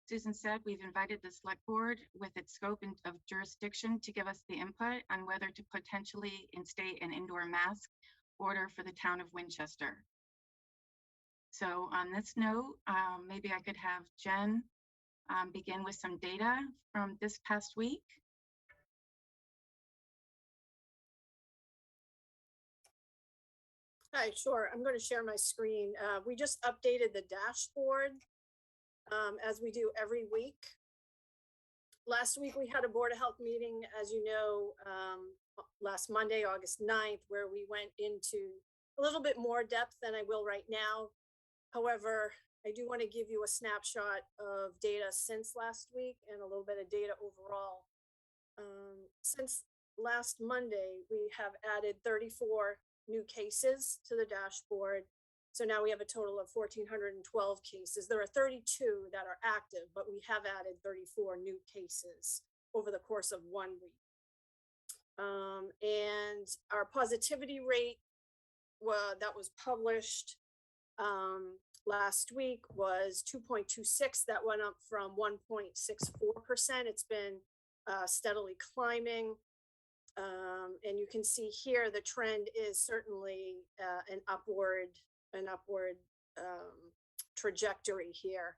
Susan said, we've invited the select board with its scope of jurisdiction to give us the input on whether to potentially instate an indoor mask order for the town of Winchester. So on this note, maybe I could have Jen begin with some data from this past week. Hi, sure. I'm going to share my screen. We just updated the dashboard as we do every week. Last week, we had a Board of Health meeting, as you know, last Monday, August 9th, where we went into a little bit more depth than I will right now. However, I do want to give you a snapshot of data since last week and a little bit of data overall. Since last Monday, we have added 34 new cases to the dashboard. So now we have a total of 1,412 cases. There are 32 that are active, but we have added 34 new cases over the course of 1 week. And our positivity rate that was published last week was 2.26. That went up from 1.64%. It's been steadily climbing. And you can see here the trend is certainly an upward trajectory here.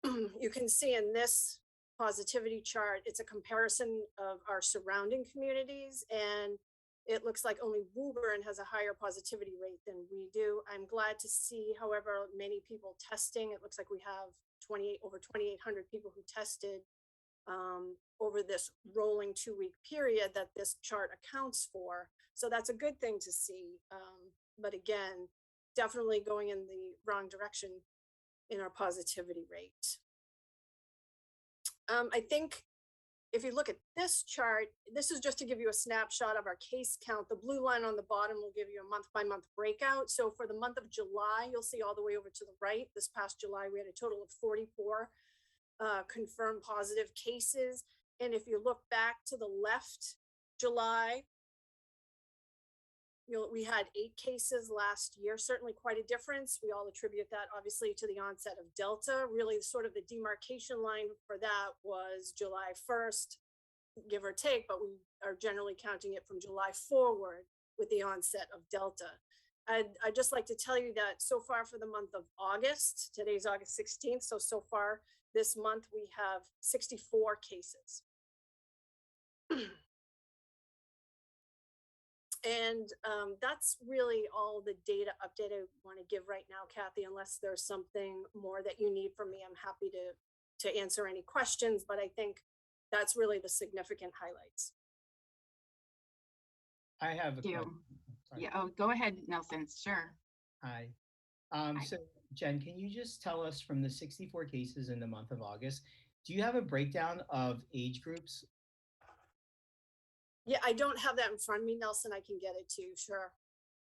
You can see in this positivity chart, it's a comparison of our surrounding communities, and it looks like only Woburn has a higher positivity rate than we do. I'm glad to see, however, many people testing. It looks like we have over 2,800 people who tested over this rolling 2-week period that this chart accounts for. So that's a good thing to see. But again, definitely going in the wrong direction in our positivity rate. I think if you look at this chart, this is just to give you a snapshot of our case count. The blue line on the bottom will give you a month-by-month breakout. So for the month of July, you'll see all the way over to the right. This past July, we had a total of 44 confirmed positive cases. And if you look back to the left, July, we had 8 cases last year, certainly quite a difference. We all attribute that obviously to the onset of Delta. Really sort of the demarcation line for that was July 1st, give or take, but we are generally counting it from July forward with the onset of Delta. I'd just like to tell you that so far for the month of August, today's August 16th, so far this month we have 64 cases. And that's really all the data update I want to give right now, Kathy, unless there's something more that you need from me. I'm happy to answer any questions, but I think that's really the significant highlights. I have a question. Yeah, oh, go ahead, Nelson, sure. Hi. So Jen, can you just tell us from the 64 cases in the month of August, do you have a breakdown of age groups? Yeah, I don't have that in front of me, Nelson. I can get it to you, sure.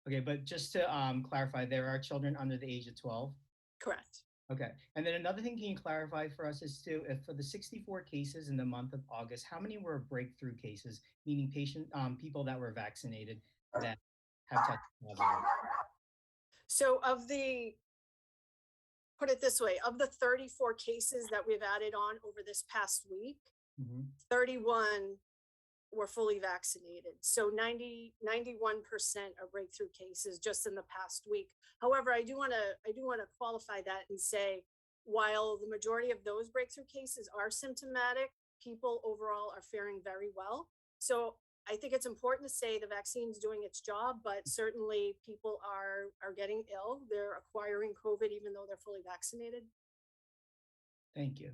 Okay, but just to clarify, there are children under the age of 12? Correct. Okay, and then another thing, can you clarify for us is too, if for the 64 cases in the month of August, how many were breakthrough cases, meaning people that were vaccinated that have tested positive? So put it this way, of the 34 cases that we've added on over this past week, 31 were fully vaccinated. So 91% are breakthrough cases just in the past week. However, I do want to qualify that and say, while the majority of those breakthrough cases are symptomatic, people overall are faring very well. So I think it's important to say the vaccine's doing its job, but certainly people are getting ill. They're acquiring COVID even though they're fully vaccinated. Thank you.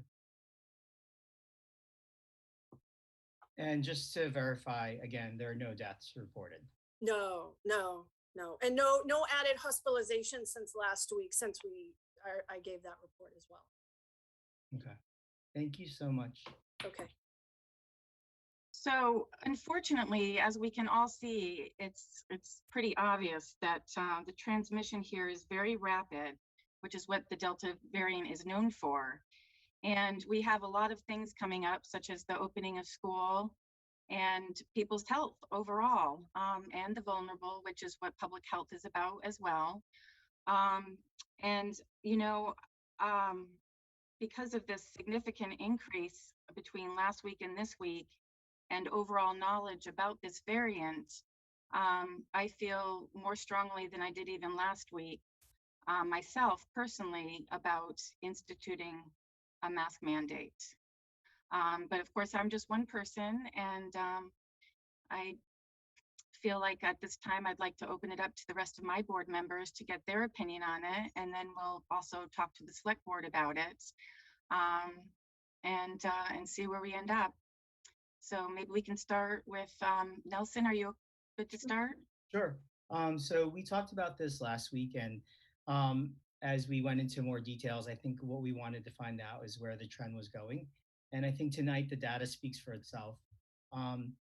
And just to verify, again, there are no deaths reported. No. And no added hospitalization since last week, since I gave that report as well. Okay. Thank you so much. Okay. So unfortunately, as we can all see, it's pretty obvious that the transmission here is very rapid, which is what the Delta variant is known for. And we have a lot of things coming up, such as the opening of school and people's health overall, and the vulnerable, which is what public health is about as well. And, you know, because of this significant increase between last week and this week and overall knowledge about this variant, I feel more strongly than I did even last week, myself personally, about instituting a mask mandate. But of course, I'm just one person, and I feel like at this time I'd like to open it up to the rest of my board members to get their opinion on it, and then we'll also talk to the select board about it, and see where we end up. So maybe we can start with Nelson. Are you good to start? Sure. So we talked about this last week, and as we went into more details, I think what we wanted to find out is where the trend was going. And I think tonight the data speaks for itself. Um,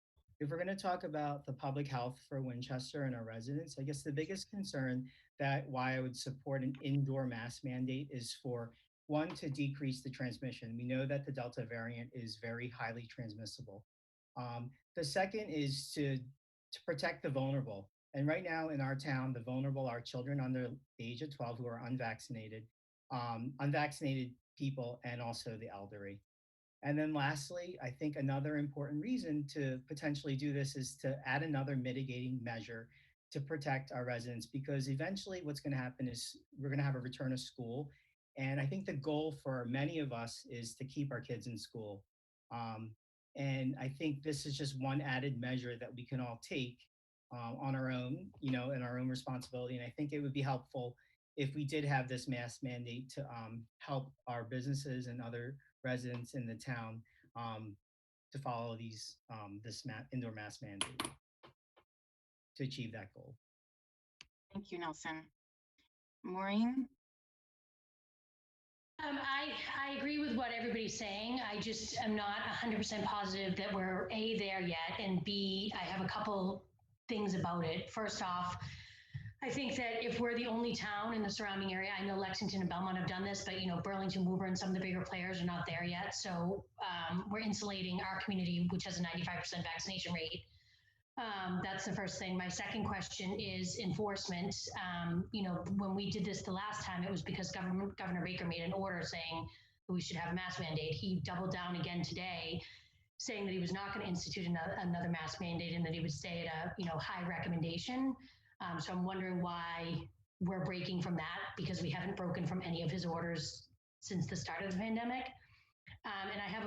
if we're going to talk about the public health for Winchester and our residents, I guess the biggest concern that why I would support an indoor mask mandate is for one, to decrease the transmission. We know that the Delta variant is very highly transmissible. The second is to protect the vulnerable. And right now in our town, the vulnerable are children under the age of 12 who are unvaccinated, unvaccinated people, and also the elderly. And then lastly, I think another important reason to potentially do this is to add another mitigating measure to protect our residents, because eventually what's going to happen is we're going to have a return to school. And I think the goal for many of us is to keep our kids in school. Um, and I think this is just one added measure that we can all take on our own, in our own responsibility. And I think it would be helpful if we did have this mask mandate to help our businesses and other residents in the town to follow this indoor mask mandate to achieve that goal. Thank you, Nelson. Maureen? I agree with what everybody's saying. I just am not 100% positive that we're A, there yet, and B, I have a couple things about it. First off, I think that if we're the only town in the surrounding area, I know Lexington and Belmont have done this, but Burlington, Woburn, and some of the bigger players are not there yet. So we're insulating our community, which has a 95% vaccination rate. That's the first thing. My second question is enforcement. When we did this the last time, it was because Governor Baker made an order saying that we should have a mask mandate. He doubled down again today, saying that he was not going to institute another mask mandate and that he would stay at a high recommendation. So I'm wondering why we're breaking from that, because we haven't broken from any of his orders since the start of the pandemic. And I have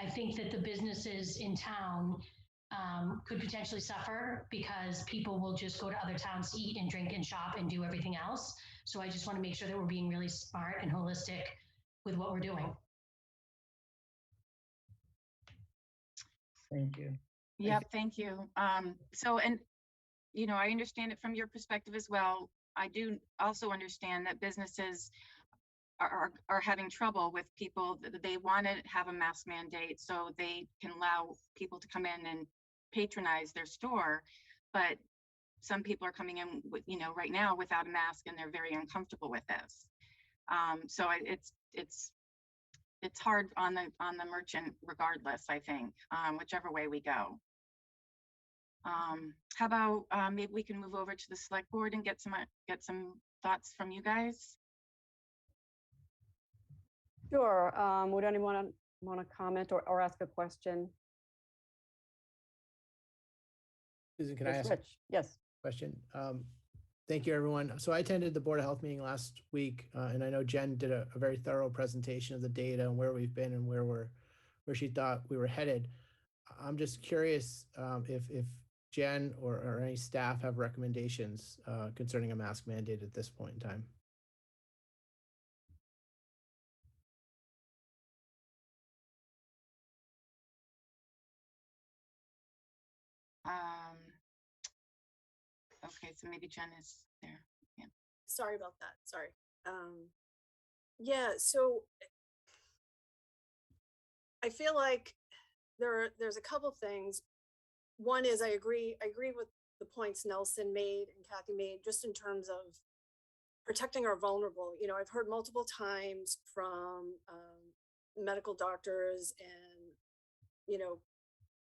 I think that the businesses in town could potentially suffer because people will just go to other towns to eat and drink and shop and do everything else. So I just want to make sure that we're being really smart and holistic with what we're doing. Thank you. Yeah, thank you. I understand it from your perspective as well. I do also understand that businesses are having trouble with people that they want to have a mask mandate so they can allow people to come in and patronize their store, but some people are coming in with, right now without a mask, and they're very uncomfortable with this. So it's hard on the merchant regardless, I think, whichever way we go. How about maybe we can move over to the select board and get some thoughts from you guys? Sure. Would anyone want to comment or ask a question? Susan, can I Yes, ask Rich. Yes. a question? Thank you, everyone. So I attended the Board of Health meeting last week, and I know Jen did a very thorough presentation of the data and where we've been and where she thought we were headed. I'm just curious if Jen or any staff have recommendations concerning a mask mandate at this point in time. Okay, so maybe Jen is there. Yeah. Sorry about that. Sorry. Yeah, so I feel like there's a couple things. One is I agree with the points Nelson made and Kathy made, just in terms of protecting our vulnerable. I've heard multiple times from medical doctors and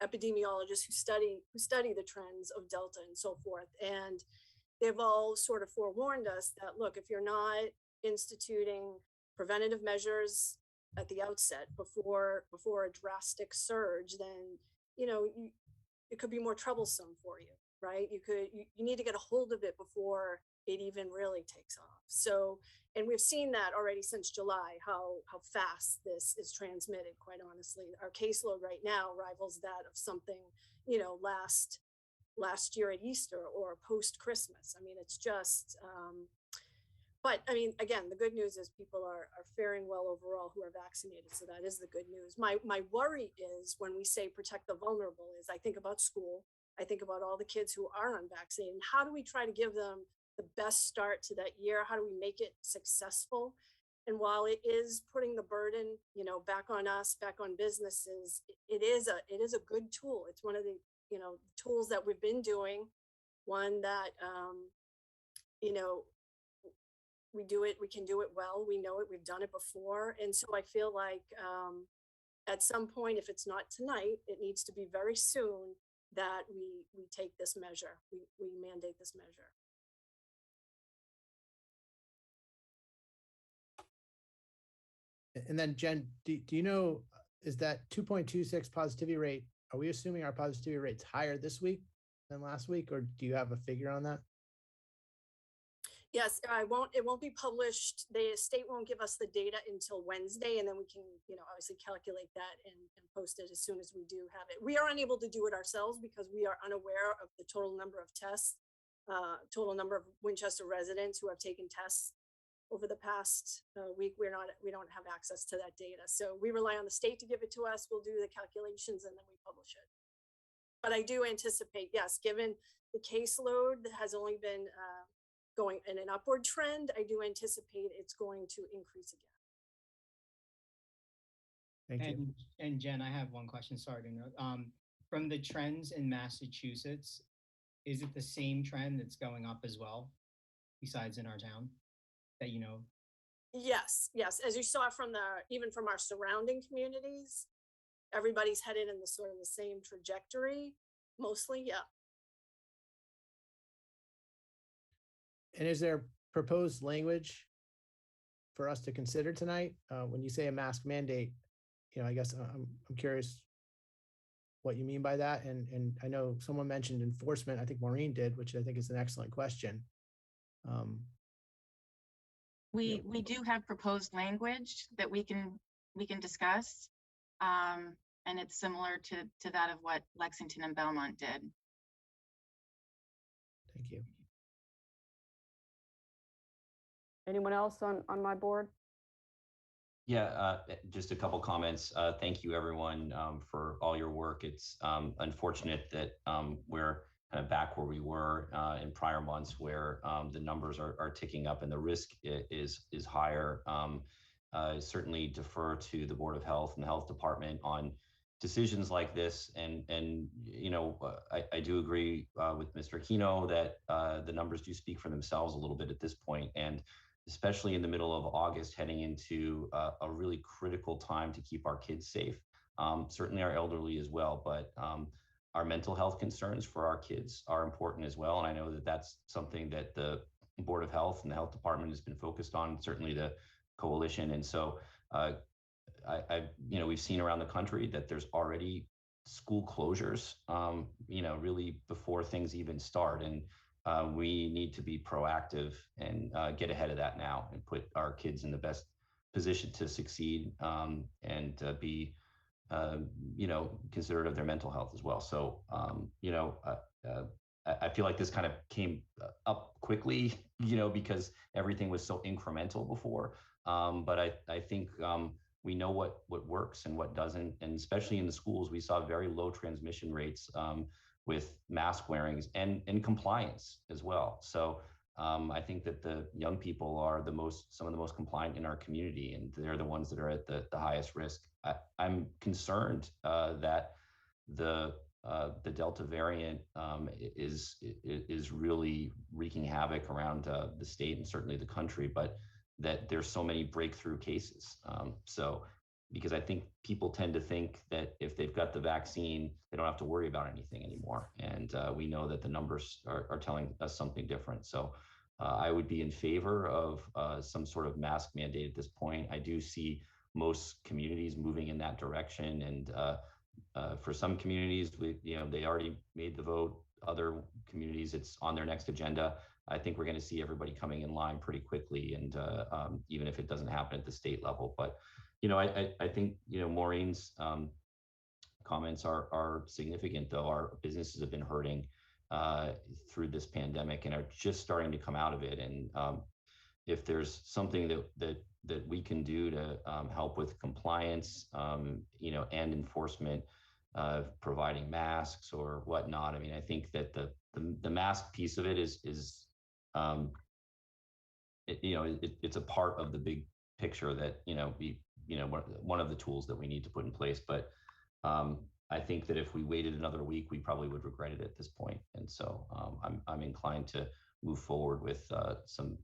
epidemiologists who study the trends of Delta and so forth, and they've all sort of forewarned us that, look, if you're not instituting preventative measures at the outset before a drastic surge, then, it could be more troublesome for you, right? You need to get a hold of it before it even really takes off. So, and we've seen that already since July, how fast this is transmitted, quite honestly. Our caseload right now rivals that of something, last year at Easter or post Christmas. I mean, it's just, but I mean, again, the good news is people are faring well overall who are vaccinated. So that is the good news. My worry is when we say protect the vulnerable is I think about school. I think about all the kids who are unvaccinated. And how do we try to give them the best start to that year? How do we make it successful? And while it is putting the burden, back on us, back on businesses, it is a good tool. It's one of the, tools that we've been doing. One that, we can do it well. We know it, we've done it before. And so I feel like at some point, if it's not tonight, it needs to be very soon that we take this measure. We mandate this measure. And then Jen, do you know, is that 2.26 positivity rate, are we assuming our positivity rate's higher this week than last week, or do you have a figure on that? Yes, it won't be published. The state won't give us the data until Wednesday, and then we can, obviously calculate that and post it as soon as we do have it. We are unable to do it ourselves because we are unaware of the total number of tests, total number of Winchester residents who have taken tests over the past week. We don't have access to that data. So we rely on the state to give it to us. We'll do the calculations and then we publish it. But I do anticipate, yes, given the caseload that has only been going in an upward trend, I do anticipate it's going to increase again. Thank you. And Jen, I have one question. Sorry to interrupt. From the trends in Massachusetts, is it the same trend that's going up as well, besides in our town that you know? Yes. As you saw even from our surrounding communities, everybody's headed in the sort of the same trajectory, mostly, yeah. And is there proposed language for us to consider tonight? When you say a mask mandate, I guess I'm curious what you mean by that. And I know someone mentioned enforcement. I think Maureen did, which I think is an excellent question. We do have proposed language that we can discuss. And it's similar to that of what Lexington and Belmont did. Thank you. Anyone else on my board? Yeah, just a couple comments. Thank you, everyone, for all your work. It's unfortunate that we're kind of back where we were in prior months, where the numbers are ticking up and the risk is higher. Certainly defer to the Board of Health and the Health Department on decisions like this. And I do agree with Mr. Aquino that the numbers do speak for themselves a little bit at this point. And especially in the middle of August, heading into a really critical time to keep our kids safe, certainly our elderly as well, but our mental health concerns for our kids are important as well. And I know that that's something that the Board of Health and the Health Department has been focused on, certainly the coalition. And so we've seen around the country that there's already school closures, really before things even start. And we need to be proactive and get ahead of that now and put our kids in the best position to succeed and be, considerate of their mental health as well. So, I feel like this kind of came up quickly, because everything was so incremental before. But I think we know what works and what doesn't. And especially in the schools, we saw very low transmission rates with mask wearings and compliance as well. So I think that the young people are some of the most compliant in our community, and they're the ones that are at the highest risk. I'm concerned that the Delta variant is really wreaking havoc around the state and certainly the country, but that there's so many breakthrough cases. Because I think people tend to think that if they've got the vaccine, they don't have to worry about anything anymore. And we know that the numbers are telling us something different. So I would be in favor of some sort of mask mandate at this point. I do see most communities moving in that direction, and for some communities, they already made the vote. Other communities, it's on their next agenda. I think we're going to see everybody coming in line pretty quickly, and even if it doesn't happen at the state level. But I think Maureen's comments are significant, though. Our businesses have been hurting through this pandemic and are just starting to come out of it. And if there's something that we can do to help with compliance, and enforcement, providing masks or whatnot. I mean, I think that the mask piece of it is it's a part of the big picture that one of the tools that we need to put in place. But I think that if we waited another week, we probably would regret it at this point. And so I'm inclined to move forward with some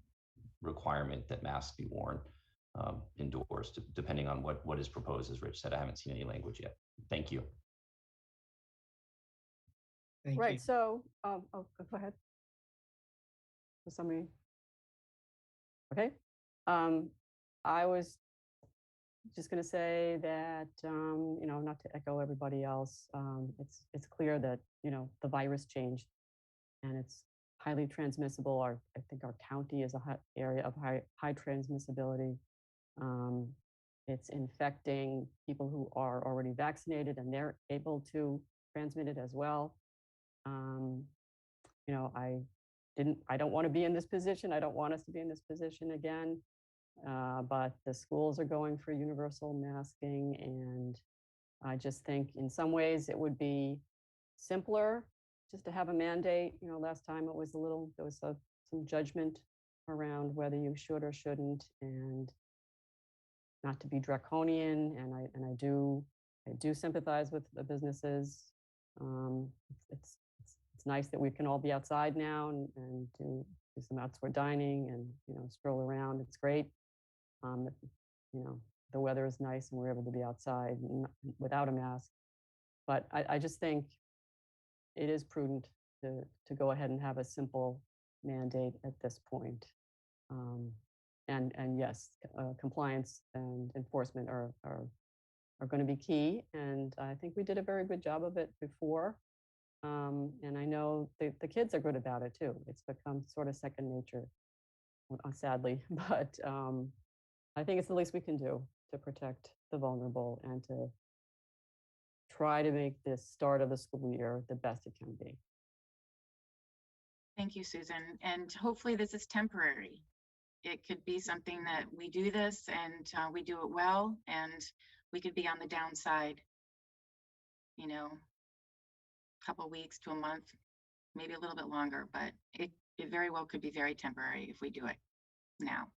requirement that masks be worn indoors, depending on what is proposed. As Rich said, I haven't seen any language yet. Thank you. Thank Right, you. so, go ahead. Was somebody? Okay. I was just going to say that, not to echo everybody else, it's clear that, the virus changed and it's highly transmissible. I think our county is a area of high transmissibility. It's infecting people who are already vaccinated, and they're able to transmit it as well. I don't want to be in this position. I don't want us to be in this position again. But the schools are going for universal masking, and I just think in some ways it would be simpler just to have a mandate. Last time there was some judgment around whether you should or shouldn't, and not to be draconian. And I do sympathize with the businesses. It's nice that we can all be outside now and do some outdoor dining and stroll around. It's great. The weather is nice and we're able to be outside without a mask. But I just think it is prudent to go ahead and have a simple mandate at this point. And yes, compliance and enforcement are going to be key. And I think we did a very good job of it before. And I know the kids are good about it too. It's become sort of second nature, sadly. But I think it's the least we can do to protect the vulnerable and to try to make this start of the school year the best it can be. Thank you, Susan. And hopefully this is temporary. It could be something that we do this and we do it well, and we could be on the downside, a couple weeks to a month, maybe a little bit longer, but it very well could be very temporary if we do it now.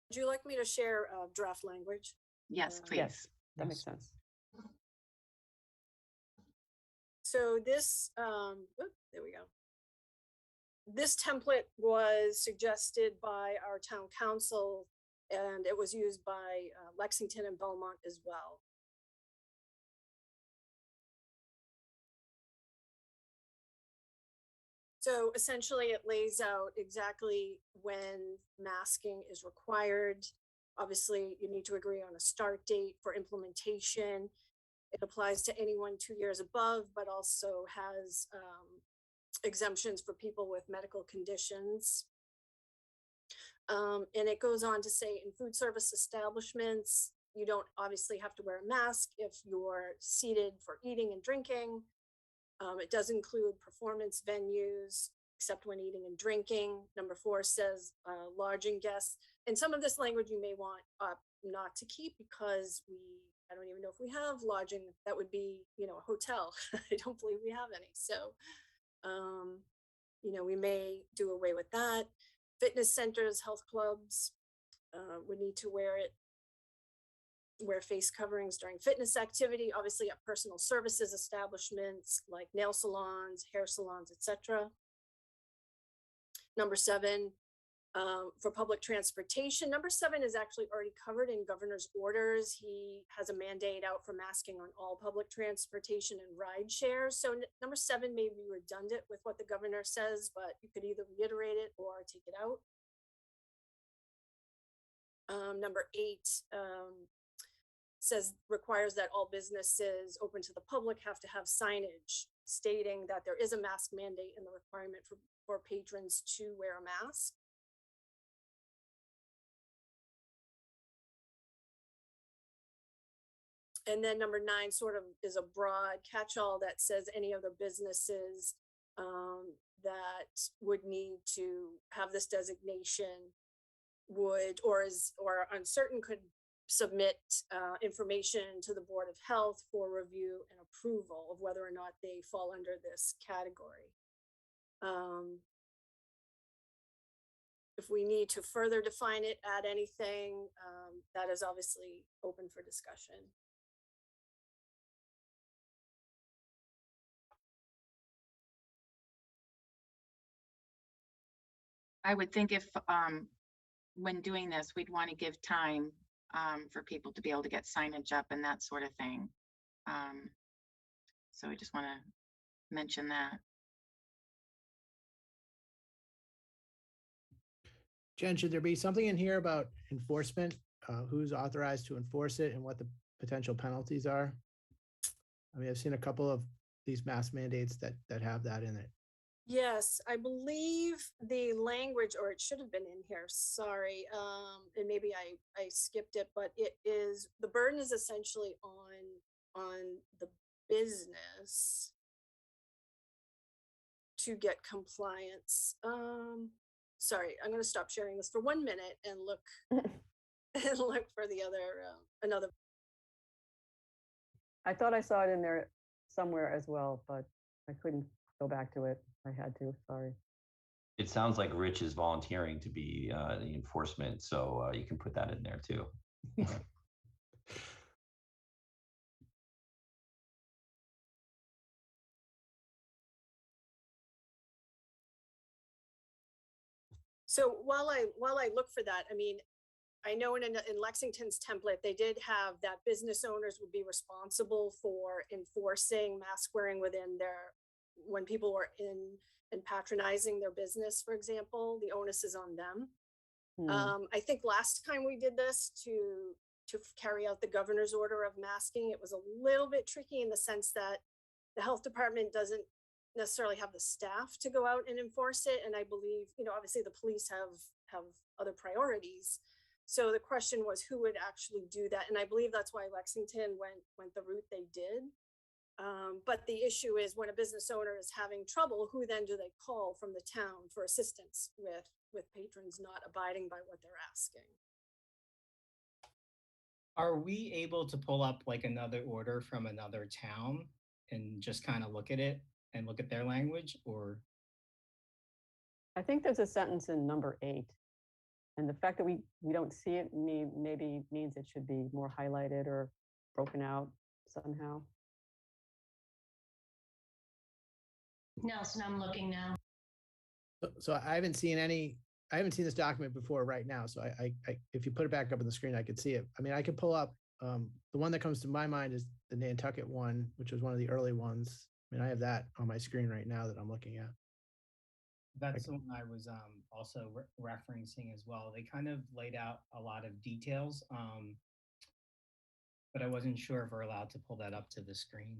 Would you like me to share draft language? Yes, please. Yes, that makes sense. So this, there we go. This template was suggested by our town council, and it was used by Lexington and Belmont as well. So essentially it lays out exactly when masking is required. Obviously, you need to agree on a start date for implementation. It applies to anyone 2 years above, but also has exemptions for people with medical conditions. And it goes on to say in food service establishments, you don't obviously have to wear a mask if you're seated for eating and drinking. It does include performance venues, except when eating and drinking. Number 4 says lodging guests. And some of this language you may want not to keep because I don't even know if we have lodging. That would be, a hotel. I don't believe we have any. So, we may do away with that. Fitness centers, health clubs would need to wear face coverings during fitness activity, obviously at personal services establishments like nail salons, hair salons, etc. Number 7, For public transportation, number 7 is actually already covered in governor's orders. He has a mandate out for masking on all public transportation and ride shares. So number 7 may be redundant with what the governor says, but you could either reiterate it or take it out. Number 8 requires that all businesses open to the public have to have signage stating that there is a mask mandate and the requirement for patrons to wear a mask. And then number 9 sort of is a broad catch-all that says any other businesses that would need to have this designation would or uncertain could submit information to the Board of Health for review and approval of whether or not they fall under this category. If we need to further define it, add anything, that is obviously open for discussion. I would think if, when doing this, we'd want to give time for people to be able to get signage up and that sort of thing. So I just want to mention that. Jen, should there be something in here about enforcement? Who's authorized to enforce it and what the potential penalties are? I mean, I've seen a couple of these mask mandates that have that in it. Yes, I believe the language, or it should have been in here, sorry, and maybe I skipped it, but it is, the burden is essentially on the business to get compliance. Sorry, I'm gonna stop sharing this for 1 minute and look and look for the other, another. I thought I saw it in there somewhere as well, but I couldn't go back to it. I had to, sorry. It sounds like Rich is volunteering to be the enforcement, so you can put that in there too. So while I look for that, I mean, I know in Lexington's template, they did have that business owners would be responsible for enforcing mask wearing within when people were in and patronizing their business, for example, the onus is on them. I think last time we did this to carry out the governor's order of masking, it was a little bit tricky in the sense that the health department doesn't necessarily have the staff to go out and enforce it. And I believe, obviously the police have other priorities. So the question was who would actually do that? And I believe that's why Lexington went the route they did. But the issue is when a business owner is having trouble, who then do they call from the town for assistance with patrons not abiding by what they're asking? Are we able to pull up like another order from another town and just kind of look at it and look at their language, or? I think there's a sentence in number 8. And the fact that we don't see it maybe means it should be more highlighted or broken out somehow. Nelson, I'm looking now. So I haven't seen this document before right now. So I if you put it back up on the screen, I could see it. I mean, I could pull up, the one that comes to my mind is the Nantucket one, which was one of the early ones. I mean, I have that on my screen right now that I'm looking at. That's the one I was also referencing as well. They kind of laid out a lot of details, but I wasn't sure if we're allowed to pull that up to the screen.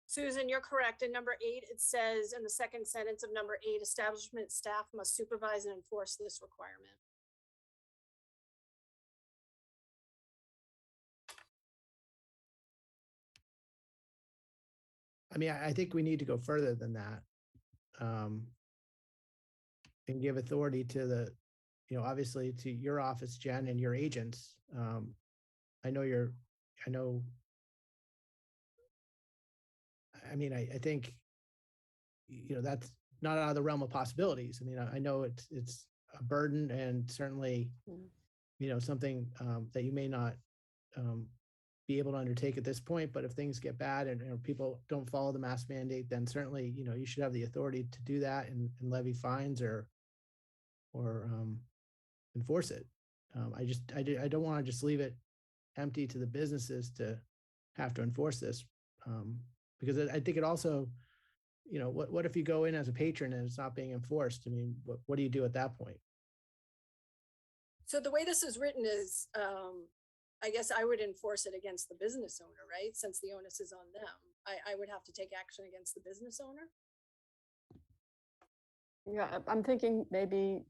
Susan, you're correct. In number 8, it says in the second sentence of number 8, establishment staff must supervise and enforce this requirement. I mean, I think we need to go further than that, and give authority to the, obviously to your office, Jen, and your agents. I mean, I think, that's not out of the realm of possibilities. I mean, I know it's a burden and certainly, something that you may not be be able to undertake at this point. But if things get bad and people don't follow the mask mandate, then certainly, you should have the authority to do that and levy fines or enforce it. I don't want to just leave it empty to the businesses to have to enforce this, because I think it also, what if you go in as a patron and it's not being enforced? I mean, what do you do at that point? So the way this is written is, I guess I would enforce it against the business owner, right? Since the onus is on them. I would have to take action against the business owner. Yeah, I'm thinking maybe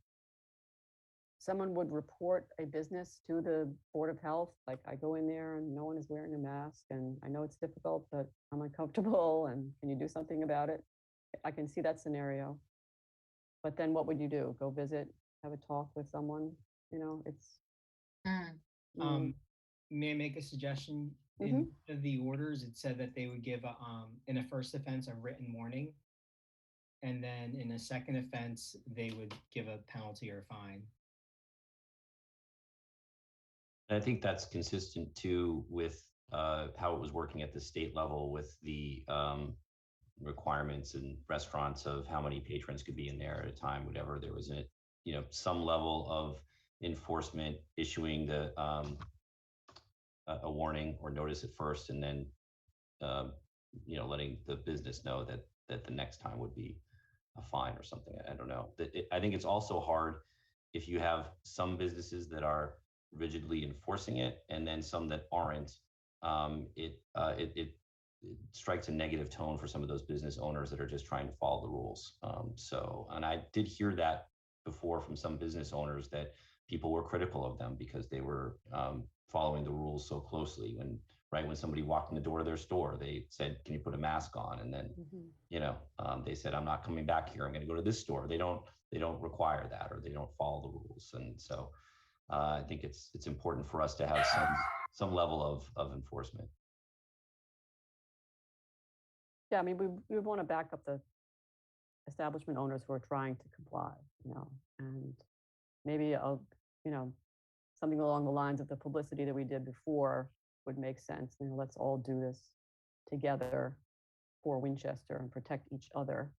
someone would report a business to the Board of Health. Like, I go in there and no one is wearing a mask, and I know it's difficult, but I'm uncomfortable, and can you do something about it? I can see that scenario. But then what would you do? Go visit, have a talk with someone? It's. May I make a suggestion? Mhm. In the orders, it said that they would give in a first offense a written warning, and then in a second offense they would give a penalty or fine. I think that's consistent too with how it was working at the state level with the requirements in restaurants of how many patrons could be in there at a time, whatever. There was some level of enforcement, issuing a warning or notice at first, and then letting the business know that the next time would be a fine or something. I don't know. I think it's also hard if you have some businesses that are rigidly enforcing it and then some that aren't. It strikes a negative tone for some of those business owners that are just trying to follow the rules. And I did hear that before from some business owners, that people were critical of them because they were following the rules so closely. When somebody walked in the door of their store, they said, "Can you put a mask on?" And then, they said, "I'm not coming back here. I'm going to go to this store." They don't require that, or they don't follow the rules. And so I think it's important for us to have some level of enforcement. Yeah, I mean, we want to back up the establishment owners who are trying to comply, and maybe something along the lines of the publicity that we did before would make sense. Let's all do this together for Winchester and protect each other.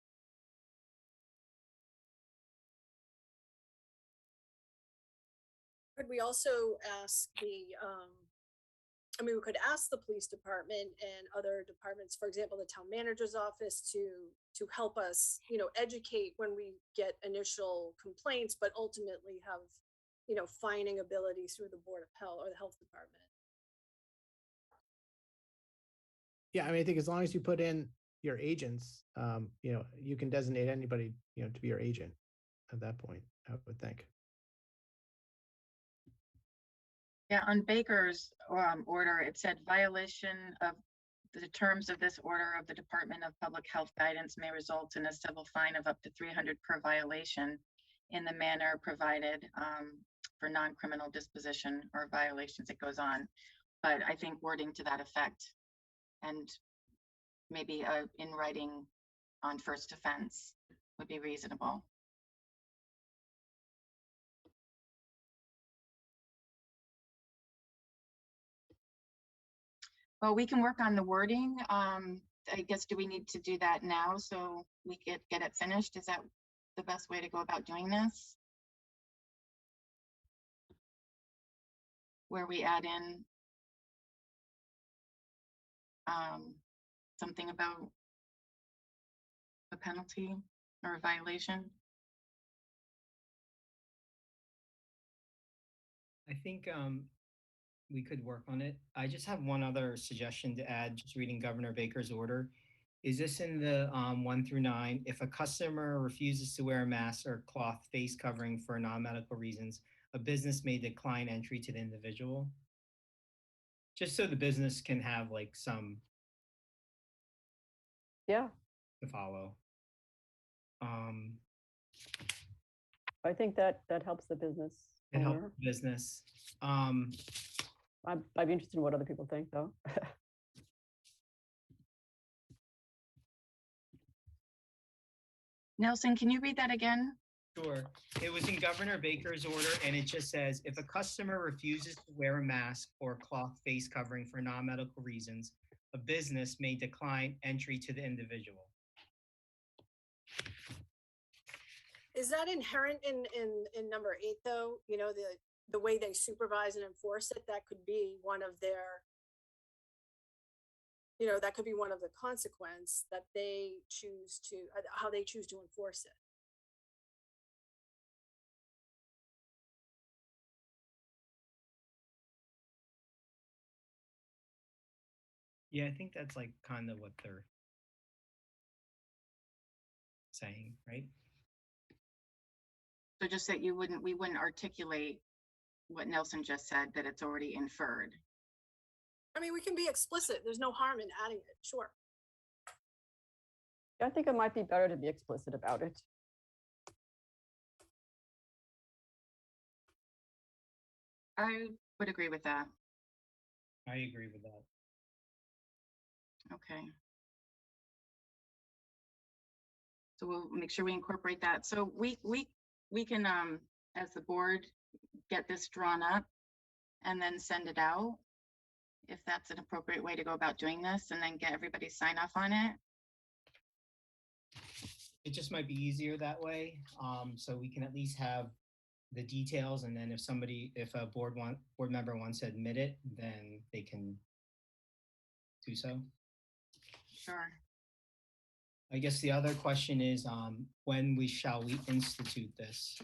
Could we also ask we could ask the police department and other departments, for example, the town manager's office, to help us, educate when we get initial complaints, but ultimately have, fining ability through the Board of Health or the health department. Yeah, I mean, I think as long as you put in your agents, you can designate anybody, to be your agent at that point, I would think. Yeah, on Baker's order, it said violation of the terms of this order of the Department of Public Health guidance may result in a civil fine of up to $300 per violation in the manner provided for non-criminal disposition or violations. It goes on, but I think wording to that effect, and maybe in writing on first offense would be reasonable. Well, we can work on the wording. I guess, do we need to do that now so we get it finished? Is that the best way to go about doing this? Where we add in something about a penalty or a violation? I think we could work on it. I just have one other suggestion to add, just reading Governor Baker's order. Is this in the 1 through 9? If a customer refuses to wear a mask or cloth face covering for non-medical reasons, a business may decline entry to the individual. Just so the business can have some Yeah, to follow. I think that helps the business It helps owner. the business. I'd be interested in what other people think, though. Nelson, can you read that again? Sure. It was in Governor Baker's order, and it just says, if a customer refuses to wear a mask or cloth face covering for non-medical reasons, a business may decline entry to the individual. Is that inherent in number 8 though? You know, the way they supervise and enforce it, that could be one of their, you know, that could be one of the consequence that they choose to, how they choose to enforce it. Yeah, I think that's like kind of what they're saying, right? So just that we wouldn't articulate what Nelson just said, that it's already inferred. I mean, we can be explicit. There's no harm in adding it, sure. I think it might be better to be explicit about it. I would agree with that. I agree with that. Okay. So we'll make sure we incorporate that. So we can, as the board, get this drawn up and then send it out, if that's an appropriate way to go about doing this, and then get everybody sign off on it. It just might be easier that way. So we can at least have the details, and then if a board member wants to admit it, then they can do so. Sure. I guess the other question is, when shall we institute this?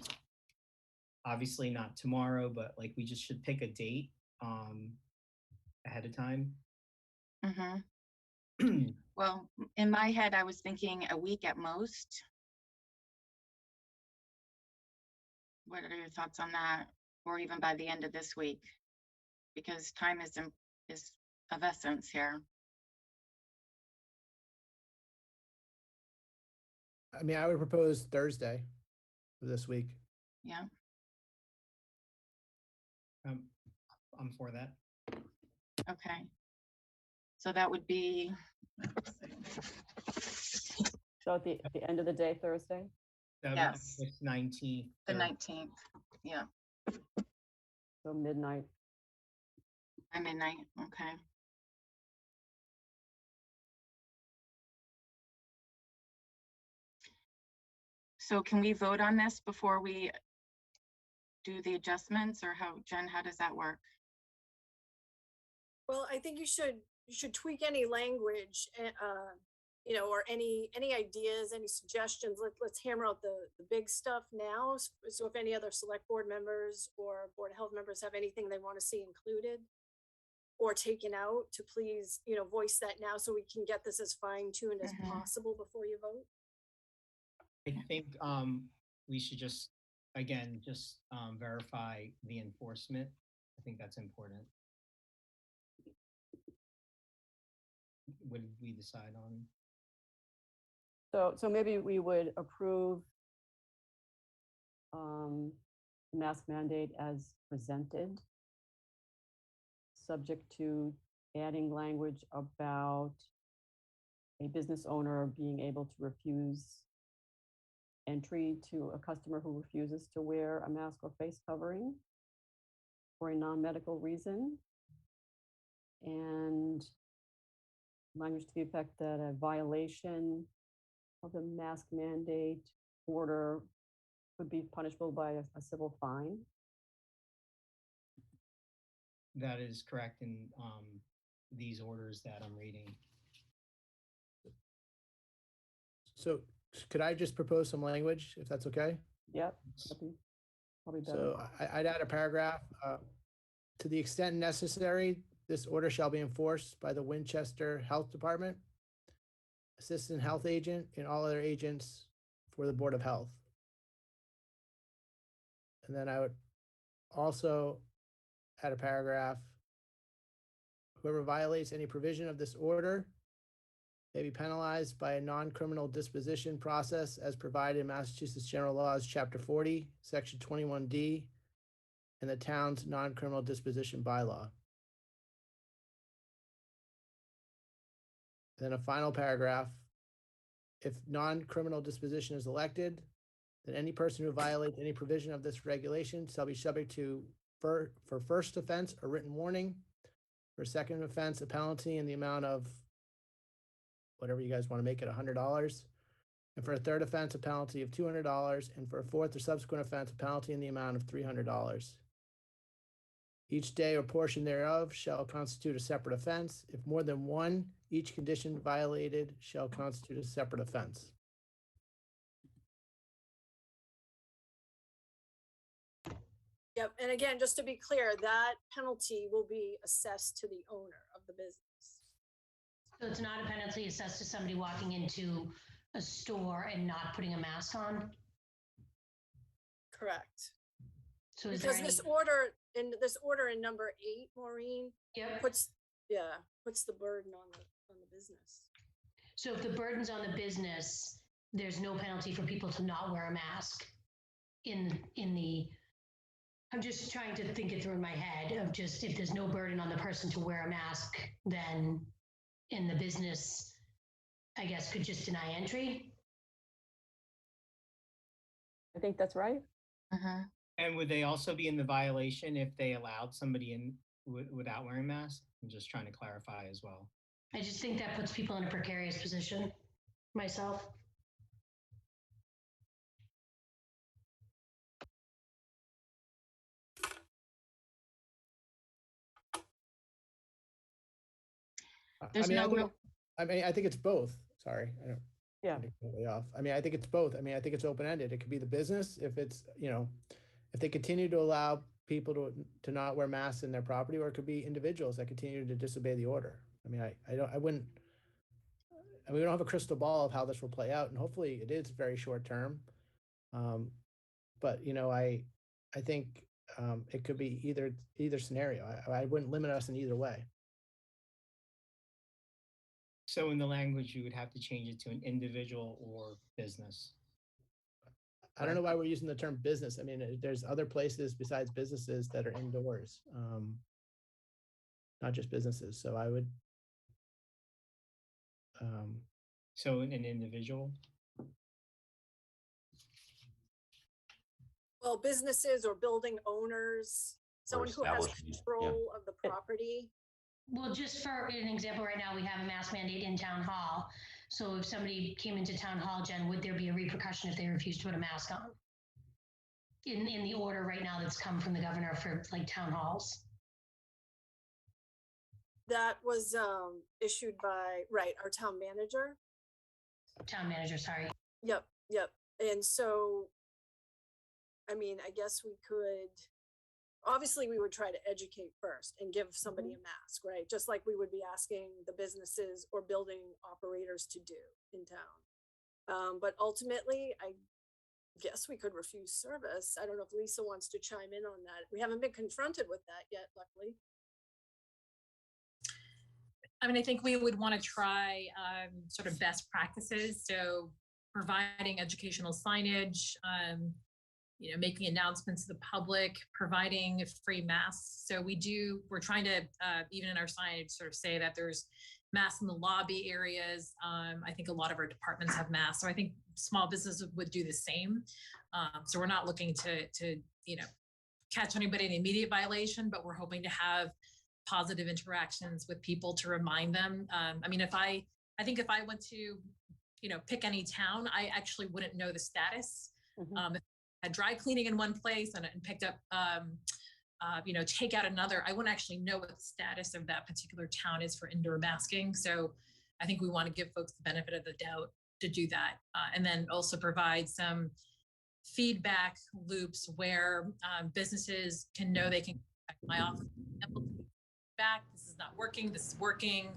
Obviously not tomorrow, but like we just should pick a date ahead of time. Mm-hmm. Well, in my head, I was thinking a week at most. What are your thoughts on that? Or even by the end of this week? Because time is of essence here. I mean, I would propose Thursday of this week. Yeah. I'm for that. Okay. So that would be. So at the end of the day, Thursday? That would Yes. be the 19th. The 19th. Yeah. So midnight. By midnight. Okay. So can we vote on this before we do the adjustments, or Jen, how does that work? Well, I think you should tweak any language, you know, or any ideas, any suggestions. Let's hammer out the big stuff now. So if any other select board members or board of health members have anything they want to see included or taken out, to please, you know, voice that now so we can get this as fine-tuned as possible before you vote. I think we should just verify the enforcement. I think that's important. What did we decide on? So maybe we would approve mask mandate as presented, subject to adding language about a business owner being able to refuse entry to a customer who refuses to wear a mask or face covering for a non-medical reason. And language to the effect that a violation of the mask mandate order would be punishable by a civil fine. That is correct in these orders that I'm reading. So could I just propose some language, if that's okay? Yep, that'd be probably better. So I'd add a paragraph. To the extent necessary, this order shall be enforced by the Winchester Health Department, Assistant Health Agent, and all other agents for the Board of Health. And then I would also add a paragraph. Whoever violates any provision of this order may be penalized by a non-criminal disposition process as provided in Massachusetts General Laws, Chapter 40, Section 21D, and the town's non-criminal disposition bylaw. Then a final paragraph. If non-criminal disposition is elected, that any person who violates any provision of this regulation shall be subject to, for first offense, a written warning. For second offense, a penalty in the amount of whatever you guys want to make it, $100. And for a third offense, a penalty of $200. And for a fourth or subsequent offense, a penalty in the amount of $300. Each day or portion thereof shall constitute a separate offense. If more than one, each condition violated shall constitute a separate offense. Yep, and again, just to be clear, that penalty will be assessed to the owner of the business. So it's not a penalty assessed to somebody walking into a store and not putting a mask on? Correct. So is there Because any? this order in number 8, Maureen, Yep. puts the burden on the business. So if the burden's on the business, there's no penalty for people to not wear a mask in the, I'm just trying to think it through in my head of just, if there's no burden on the person to wear a mask, then in the business, I guess, could just deny entry. I think that's right. And would they also be in the violation if they allowed somebody in without wearing masks? I'm just trying to clarify as well. I just think that puts people in a precarious position, myself. There's I mean, no real, I think it's both. Sorry, I don't. Yeah. I think I'm way off. I mean, I think it's both. I mean, I think it's open-ended. It could be the business if it's, if they continue to allow people to not wear masks in their property, or it could be individuals that continue to disobey the order. I mean, I wouldn't, I mean, we don't have a crystal ball of how this will play out, and hopefully it is very short term. But I think it could be either scenario. I wouldn't limit us in either way. So in the language, you would have to change it to an individual or business. I don't know why we're using the term business. I mean, there's other places besides businesses that are indoors, not just businesses. So I would. So an individual? Well, businesses or building owners, someone who has establishment, yeah. control of the property. Well, just for an example, right now we have a mask mandate in town hall. So if somebody came into town hall, Jen, would there be a repercussion if they refused to put a mask on? In the order right now that's come from the governor for like town halls. That was issued by, our town manager. Town manager, sorry. Yep. And so, I mean, I guess we could, obviously we would try to educate first and give somebody a mask, right? Just like we would be asking the businesses or building operators to do in town. But ultimately, I guess we could refuse service. I don't know if Lisa wants to chime in on that. We haven't been confronted with that yet, luckily. I mean, I think we would want to try sort of best practices. So providing educational signage, making announcements to the public, providing free masks. So we're trying to, even in our signage, sort of say that there's masks in the lobby areas. I think a lot of our departments have masks. So I think small businesses would do the same. So we're not looking to catch anybody in immediate violation, but we're hoping to have positive interactions with people to remind them. I mean, I think if I went to, pick any town, I actually wouldn't know the status. If I had dry cleaning in one place and picked up, takeout another, I wouldn't actually know what the status of that particular town is for indoor masking. So I think we want to give folks the benefit of the doubt to do that. And then also provide some feedback loops where businesses can know they can contact my office. Back, this is not working, this is working,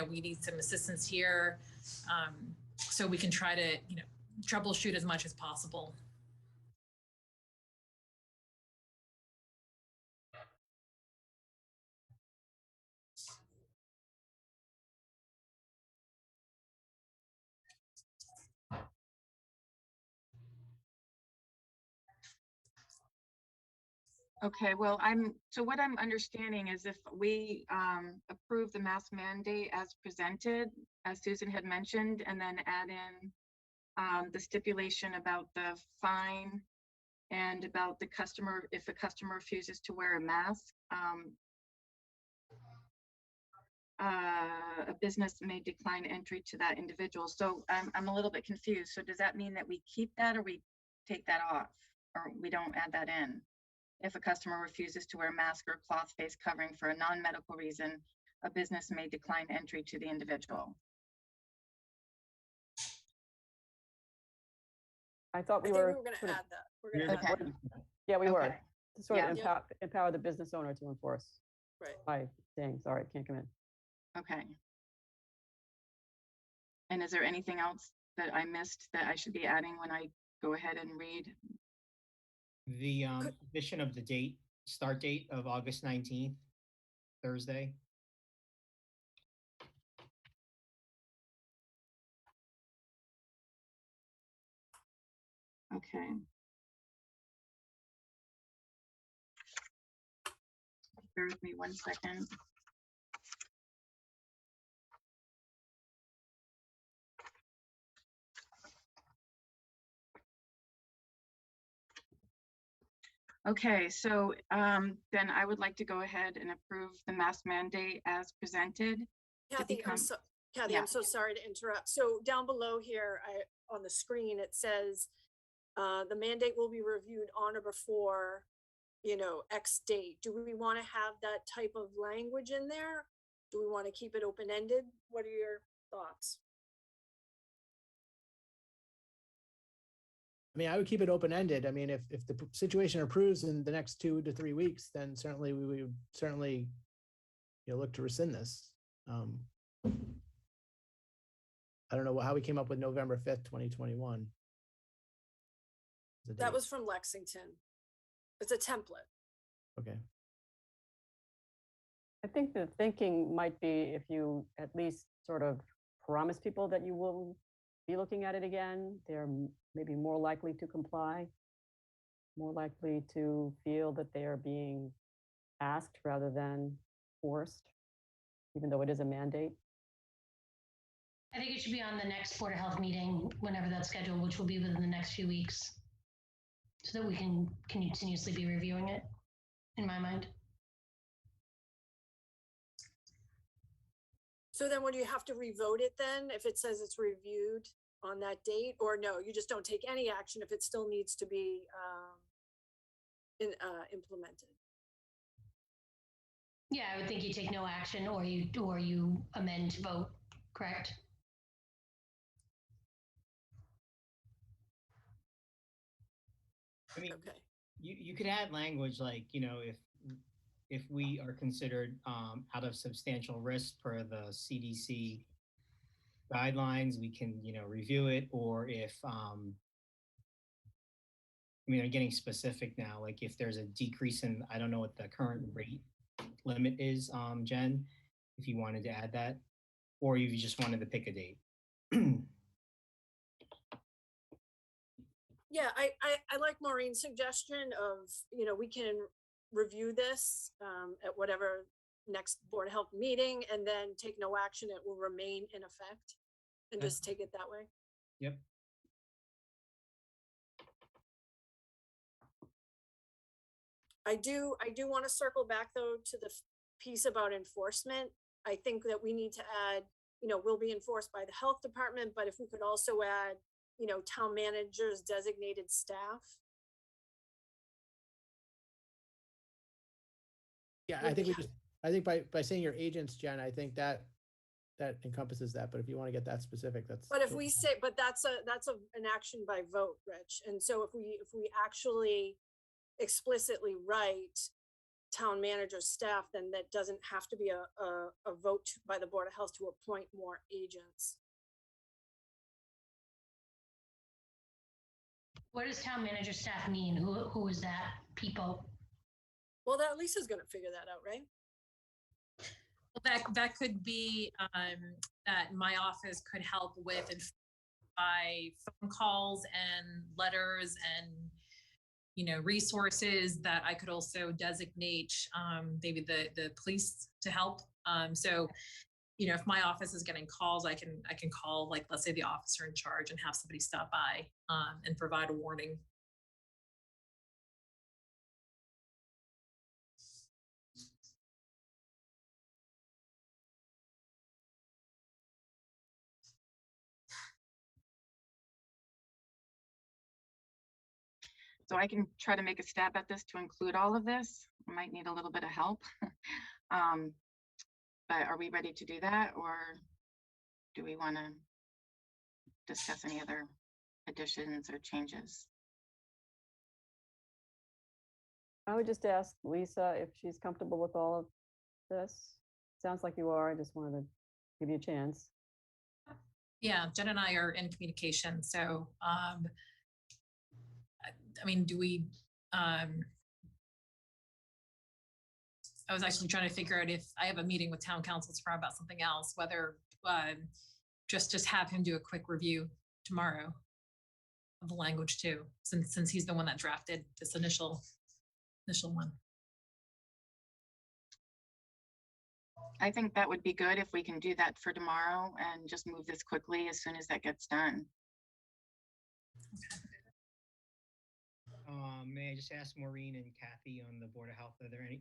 we need some assistance here. So we can try to, troubleshoot as much as possible. okay, well, so what I'm understanding is if we approve the mask mandate as presented, as Susan had mentioned, and then add in the stipulation about the fine and about the customer, if a customer refuses to wear a mask, a business may decline entry to that individual. So I'm a little bit confused. So does that mean that we keep that or we take that off or we don't add that in? If a customer refuses to wear a mask or cloth face covering for a non-medical reason, a business may decline entry to the individual. I thought we I think were. we were going to sort of- add that. We're going to Okay. add that. Yeah, we were. Okay. To sort of Yeah. empower the business owner to enforce Right. by saying, sorry, can't come in. Okay. And is there anything else that I missed that I should be adding when I go ahead and read? The addition of the start date of August 19th, Thursday. Okay. Bear with me 1 second. Okay, so then I would like to go ahead and approve the mask mandate as presented. Kathy, become- Kathy, yeah. I'm so sorry to interrupt. So down below here, on the screen, it says the mandate will be reviewed on or before, X date. Do we want to have that type of language in there? Do we want to keep it open-ended? What are your thoughts? I mean, I would keep it open-ended. I mean, if the situation improves in the next 2 to 3 weeks, then certainly we would certainly, look to rescind this. I don't know how we came up with November 5th, 2021. That was from Lexington. It's a template. Okay. I think the thinking might be if you at least sort of promise people that you will be looking at it again, they're maybe more likely to comply, more likely to feel that they are being asked rather than forced, even though it is a mandate. I think it should be on the next Board of Health meeting, whenever that's scheduled, which will be within the next few weeks, so that we can continuously be reviewing it, in my mind. So then would you have to revote it then if it says it's reviewed on that date? Or no, you just don't take any action if it still needs to be implemented? Yeah, I would think you take no action or you amend to vote, correct? I mean, Okay. you could add language like, if we are considered out of substantial risk per the CDC guidelines, we can, review it. Or if, I'm getting specific now, like if there's a decrease in, I don't know what the current rate limit is, Jen, if you wanted to add that, or if you just wanted to pick a date. Yeah, I like Maureen's suggestion of, we can review this at whatever next Board of Health meeting and then take no action. It will remain in effect and just take it that way. Yep. I do want to circle back though to the piece about enforcement. I think that we need to add, will be enforced by the health department, but if we could also add, town managers, designated staff. Yeah, I think by saying your agents, Jen, I think that encompasses that. But if you want to get that specific, that's. But if we say, but that's an action by vote, Rich. And so if we actually explicitly write town manager staff, then that doesn't have to be a vote by the Board of Health to appoint more agents. What does town manager staff mean? Who is that people? Well, that Lisa's going to figure that out, right? Well, that could be that my office could help with by phone calls and letters and resources that I could also designate maybe the police to help. So if my office is getting calls, I can call, like, let's say the officer in charge and have somebody stop by and provide a warning. So I can try to make a stab at this to include all of this. I might need a little bit of help. But are we ready to do that, or do we want to discuss any other additions or changes? I would just ask Lisa if she's comfortable with all of this. Sounds like you are. I just wanted to give you a chance. Yeah, Jen and I are in communication. So, I mean, do we, I was actually trying to figure out if I have a meeting with town council tomorrow about something else, whether just have him do a quick review tomorrow of the language too, since he's the one that drafted this initial one. I think that would be good if we can do that for tomorrow and just move this quickly as soon as that gets done. May I just ask Maureen and Kathy on the Board of Health,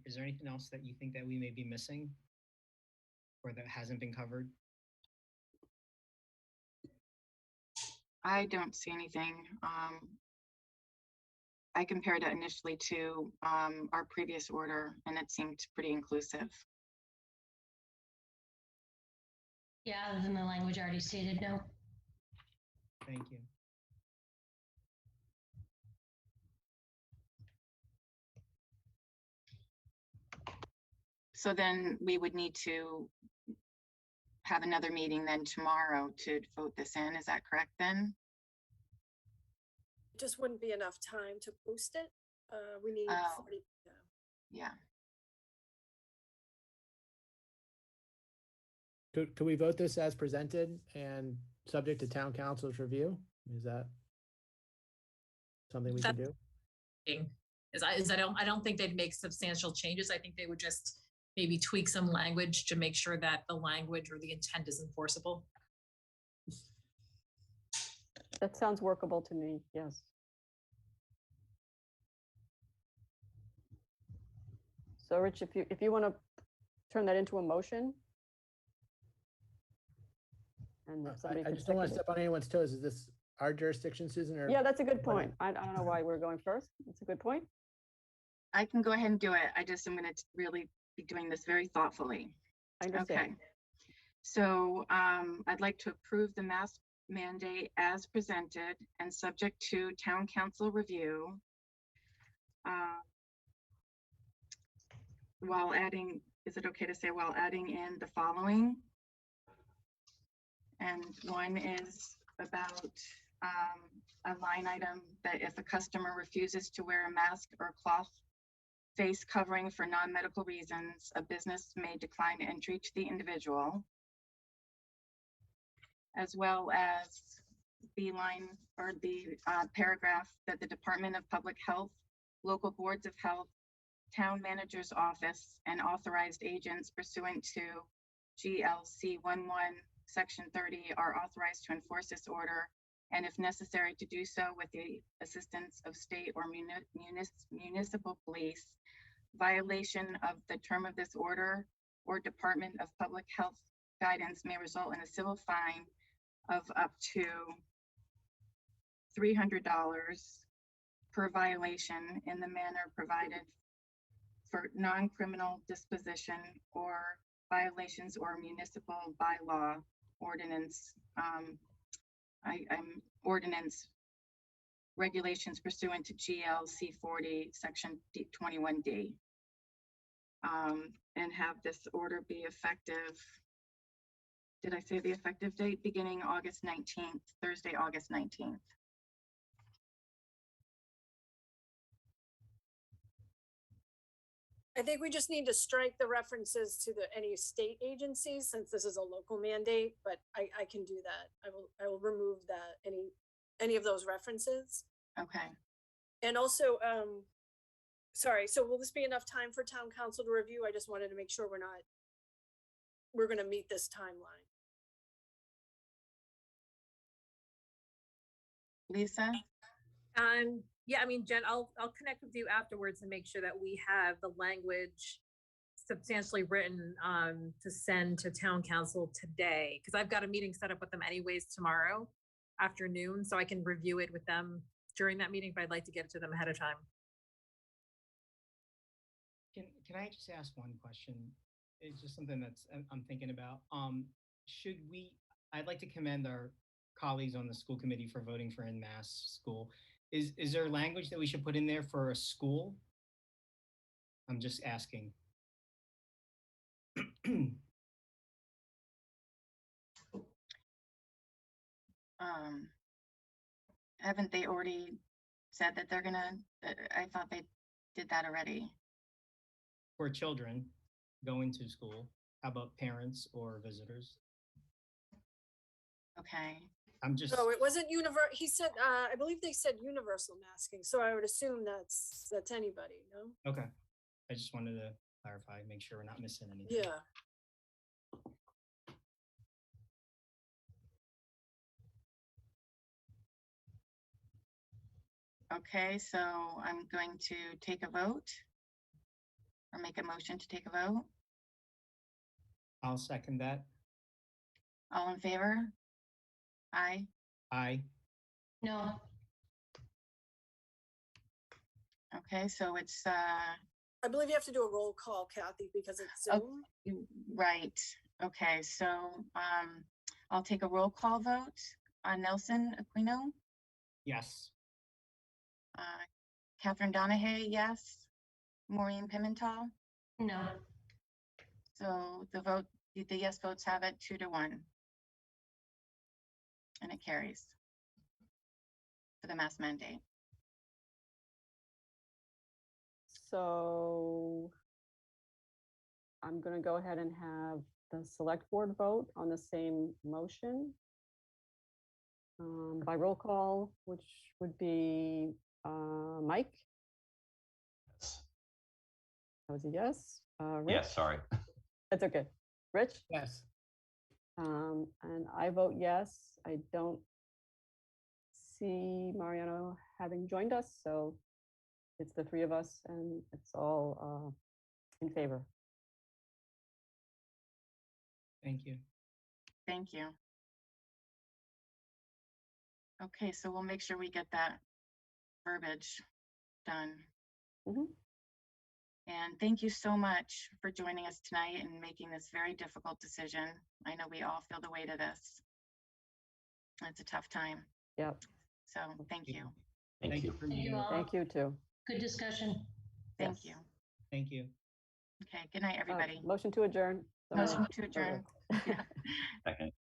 is there anything else that you think that we may be missing or that hasn't been covered? I don't see anything. I compared it initially to our previous order, and it seemed pretty inclusive. Yeah, other than the language already stated, no. Thank you. So then we would need to have another meeting then tomorrow to vote this in. Is that correct then? It just wouldn't be enough time to post it. We need Oh. 40. Yeah. Could we vote this as presented and subject to town council's review? Is that something we can do? I don't think they'd make substantial changes. I think they would just maybe tweak some language to make sure that the language or the intent is enforceable. That sounds workable to me, yes. So Rich, if you want to turn that into a motion. And if somebody I can just don't want to second it. step on anyone's toes. Is this our jurisdiction, Susan? Or Yeah, that's a good what- point. I don't know why we're going first. That's a good point. I can go ahead and do it. I just am going to really be doing this very thoughtfully. I understand. Okay. So I'd like to approve the mask mandate as presented and subject to town council review. While adding, is it okay to say while adding in the following? And one is about a line item that if a customer refuses to wear a mask or cloth face covering for non-medical reasons, a business may decline entry to the individual, as well as the line or the paragraph that the Department of Public Health, local boards of health, town manager's office, and authorized agents pursuant to GLC 11 Section 30 are authorized to enforce this order, and if necessary to do so with the assistance of state or municipal police. Violation of the term of this order or Department of Public Health guidance may result in a civil fine of up to $300 per violation in the manner provided for non-criminal disposition or violations or municipal bylaw ordinance. Ordinance regulations pursuant to GLC 40 section 21D. And have this order be effective. Did I say the effective date? Beginning August 19th, Thursday, August 19th. I think we just need to strike the references to any state agencies since this is a local mandate, but I can do that. I will remove that, any of those references. Okay. And also, sorry, so will this be enough time for town council to review? I just wanted to make sure we're not we're going to meet this timeline. Lisa? Yeah, I mean, Jen, I'll connect with you afterwards and make sure that we have the language substantially written to send to town council today, because I've got a meeting set up with them anyways tomorrow afternoon, so I can review it with them during that meeting, but I'd like to get it to them ahead of time. Can I just ask one question? It's just something that's I'm thinking about. Should we? I'd like to commend our colleagues on the school committee for voting for en masse school. Is there language that we should put in there for a school? I'm just asking. Haven't they already said that they're gonna, I thought they did that already. For children going to school, how about parents or visitors? Okay, I'm just, So it wasn't he said, I believe they said universal masking, so I would assume that's anybody, no? okay. I just wanted to clarify, make sure we're not missing anything. Yeah. okay, so I'm going to take a vote or make a motion to take a vote. I'll second that. All in favor? Aye. Aye. No, Okay, so it's, I believe you have to do a roll call, Kathy, because it's Oh. Zoom. right. Okay, so I'll take a roll call vote on Nelson Aquino. Yes. Catherine Donahue, yes. Maureen Pimental. no. So the yes votes have it 2-1. And it carries for the mass mandate. So I'm going to go ahead and have the select board vote on the same motion by roll call, which would be Mike. That was a yes. Rich? Yes, sorry. That's okay. Rich? Yes. And I vote yes. I don't see Mariano having joined us, so it's the three of us and it's all in favor. Thank you. Thank you. Okay, so we'll make sure we get that verbiage done. Mhm. And thank you so much for joining us tonight and making this very difficult decision. I know we all feel the weight of this. It's a tough time. Yep. So thank you. Thank you. for Thank you meeting. all. Thank you too. Good discussion. Thank Yes. you. Thank you. Okay, good night, everybody. Motion to adjourn. So Motion moved. to adjourn. Okay. Yeah. Second.